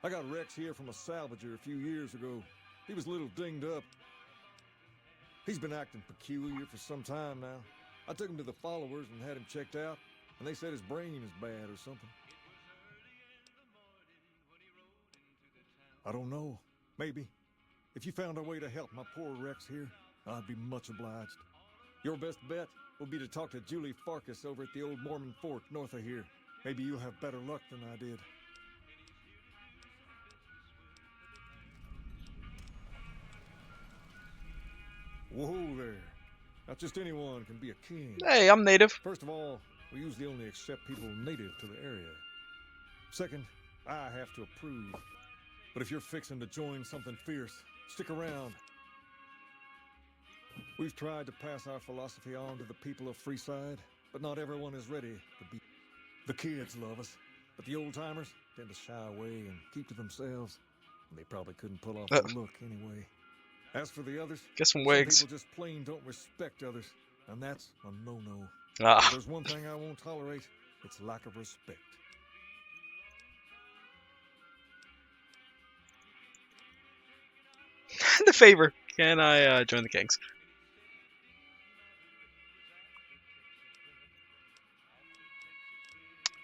I got Rex here from a salvager a few years ago. He was a little dinged up. He's been acting peculiar for some time now. I took him to the followers and had him checked out, and they said his brain is bad or something. I don't know. Maybe. If you found a way to help my poor Rex here, I'd be much obliged. Your best bet would be to talk to Julie Farkas over at the old Mormon fort north of here. Maybe you'll have better luck than I did. Whoa there. Not just anyone can be a king. Hey, I'm native. First of all, we usually only accept people native to the area. Second, I have to approve. But if you're fixing to join something fierce, stick around. We've tried to pass our philosophy on to the people of Freeside, but not everyone is ready to be. The kids love us, but the old-timers tend to shy away and keep to themselves. And they probably couldn't pull off the look anyway. As for the others, Get some wigs. some people just plain don't respect others, and that's a no-no. Ah. If there's one thing I won't tolerate, it's lack of respect. The favor. Can I join the Kings?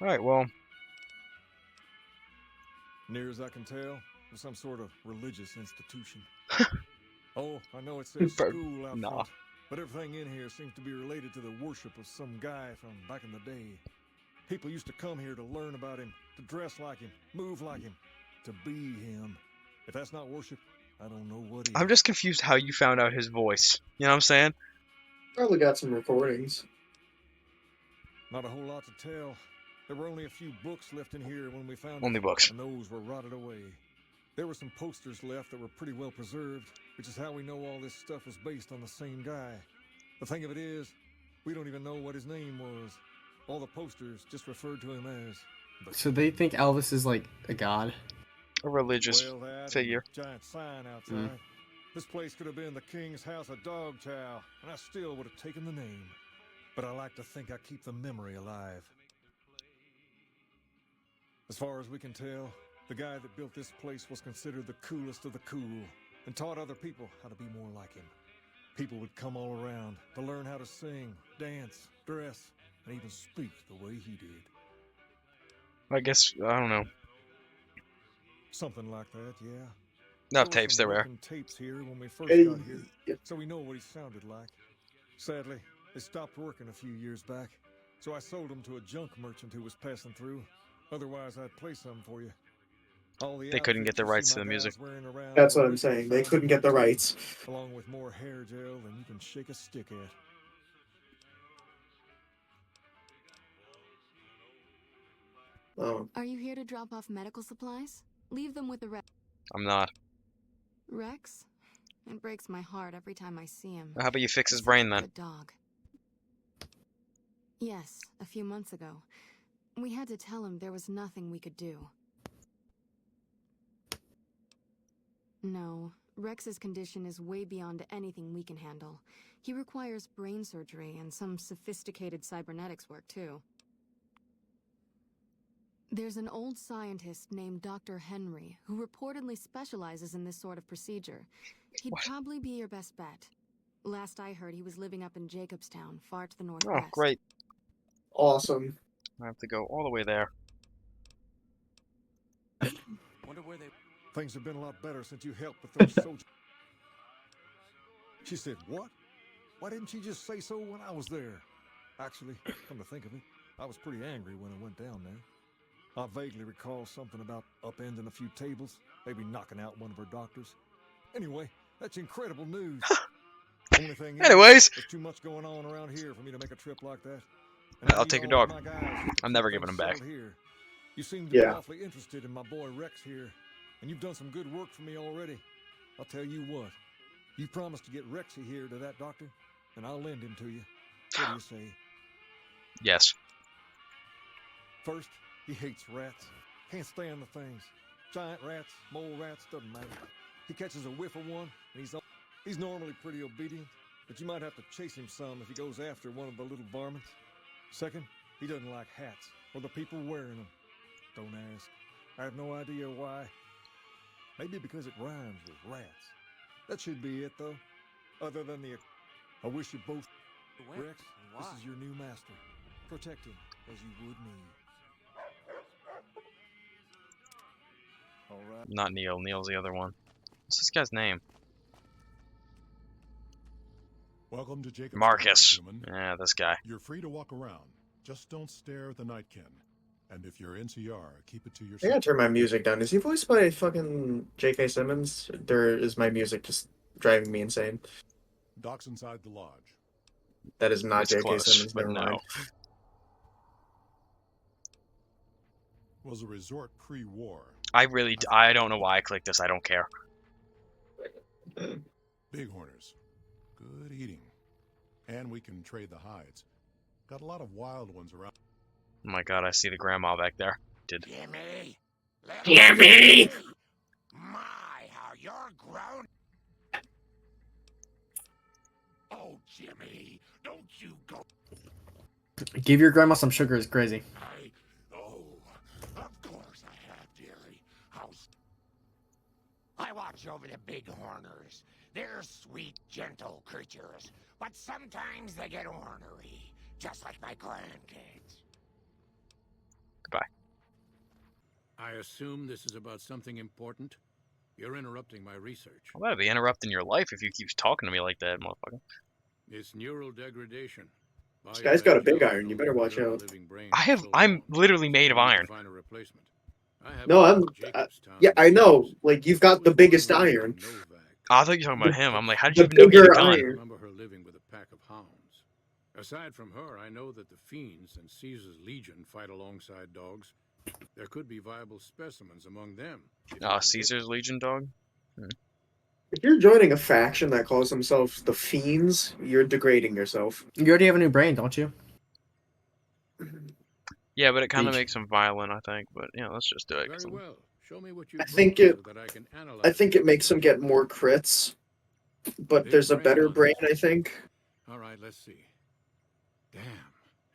Alright, well. Near as I can tell, it's some sort of religious institution. Oh, I know it says school out front, but everything in here seems to be related to the worship of some guy from back in the day. People used to come here to learn about him, to dress like him, move like him, to be him. If that's not worship, I don't know what is. I'm just confused how you found out his voice. You know what I'm saying? Probably got some recordings. Not a whole lot to tell. There were only a few books left in here when we found Only them, books. and those were rotted away. There were some posters left that were pretty well preserved, which is how we know all this stuff was based on the same guy. The thing of it is, we don't even know what his name was. All the posters just referred to him as. So they think Elvis is like a god? A religious That figure. Giant sign outside. This place could have been the King's House of Dog Chow, and I still would have taken the name. But I like to think I keep the memory alive. As far as we can tell, the guy that built this place was considered the coolest of the cool, and taught other people how to be more like him. People would come all around to learn how to sing, dance, dress, and even speak the way he did. I guess, I don't know. Something like that, yeah. Enough tapes, they're rare. There were some tapes here when we first got here, so we know what he sounded like. Sadly, they stopped working a few years back, so I sold them to a junk merchant who was passing through. Otherwise, I'd play some for you. They couldn't get the rights to the music. That's what I'm saying. They couldn't get the rights. Along with more hair gel than you can shake a stick at. Oh. Are you here to drop off medical supplies? Leave them with the Rex. I'm not. Rex? It breaks my heart every time I see him. How about you fix his brain then? Good dog. Yes, a few months ago. We had to tell him there was nothing we could do. No, Rex's condition is way beyond anything we can handle. He requires brain surgery and some sophisticated cybernetics work, too. There's an old scientist named Dr. Henry who reportedly specializes in this sort of procedure. He'd probably be your best bet. Last I heard, he was living up in Jacobstown, far to the northwest. Oh, great. Awesome. I have to go all the way there. Wonder where they... Things have been a lot better since you helped with those soldiers. She said, what? Why didn't she just say so when I was there? Actually, come to think of it, I was pretty angry when I went down there. I vaguely recall something about upending a few tables, maybe knocking out one of her doctors. Anyway, that's incredible news. Only thing is, Anyways, there's too much going on around here for me to make a trip like that. I'll take your dog. I'm never giving him back. Here. You seem to be awfully interested in my boy Rex here, and you've done some good work for me already. I'll tell you what, you promised to get Rexy here to that doctor, and I'll lend him to you. What do you say? Yes. First, he hates rats. Can't stand the things. Giant rats, mole rats, doesn't matter. He catches a whiff of one, and he's normally pretty obedient, but you might have to chase him some if he goes after one of the little varmints. Second, he doesn't like hats, or the people wearing them. Don't ask. I have no idea why, Maybe because it rhymes with rats. That should be it, though. Other than the... I wish you both... Rex, this is your new master. Protect him as you would me. All right. Not Neil. Neil's the other one. What's this guy's name? Welcome to Jacobstown, Marcus. human. Yeah, this guy. You're free to walk around. Just don't stare at the Nightkin. And if you're NCR, keep it to I yourself. gotta turn my music down. Is he voiced by fucking J.K. Simmons? Or is my music just driving me insane? Docks inside the lodge. That is not It's J.K. close, Simmons. but Never no. mind. Was a resort pre-war. I don't know why I clicked this. I don't care. Bighorners. Good eating. And we can trade the hides. Got a lot of wild ones around. Oh my god, I see the grandma back there. Jimmy! Jimmy! My, how you're grown! Oh, Jimmy, don't you go... Give your grandma some sugar is crazy. Oh, of course I have, dearie. I watch over the Bighorners. They're sweet, gentle creatures, but sometimes they get ornery, just like my grandkids. Goodbye. I assume this is about something important? You're interrupting my research. I'm gonna be interrupting your life if you keep talking to me like that, motherfucker. It's neural degradation. This guy's got a big iron. You better watch out. I'm literally made of iron. No, yeah, I know. Like, you've got the biggest iron. Oh, I thought you were talking about him. I'm like, how did you The even know he had a bigger gun? iron. remember her living with a pack of hounds. Aside from her, I know that the Fiends and Caesar's Legion fight alongside dogs. There could be viable specimens among them. if you can get Caesar's Legion dog? If you're joining a faction that calls themselves the Fiends, you're degrading yourself. You already have a new brain, don't you? Yeah, but it kind of Beach. makes him violent, I think. But yeah, let's just do it. Very well. Show me what you I think brought it- so that I can analyze I think it makes them get more crits, but there's a better brain, I think. All right, let's see. Damn,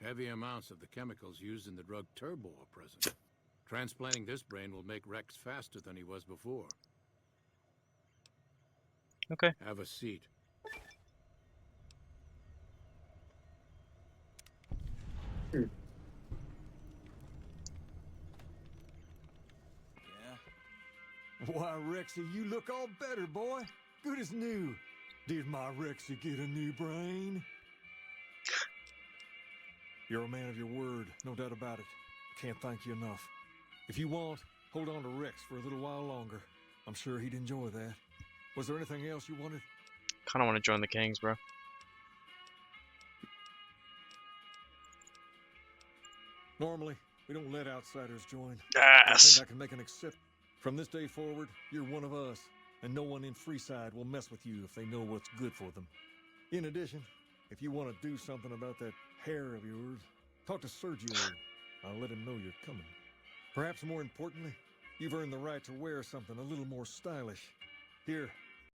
heavy amounts of the chemicals used in the drug Turbo are present. Transplanting this brain will make Rex faster than he was before. Okay. Have a seat. Why, Rexy, you look all better, boy. Good as new. Did my Rexy get a new brain? You're a man of your word, no doubt about it. Can't thank you enough. If you want, hold on to Rex for a little while longer. I'm sure he'd enjoy that. Was there anything else you wanted? Kind of want to join the Kings, bro. Normally, we don't let outsiders join. Yes. I think I can make an exception. From this day forward, you're one of us, and no one in Freeside will mess with you if they know what's good for them. In addition, if you want to do something about that hair of yours, talk to Sergio. I'll let him know you're coming. Perhaps more importantly, you've earned the right to wear something a little more stylish. Here,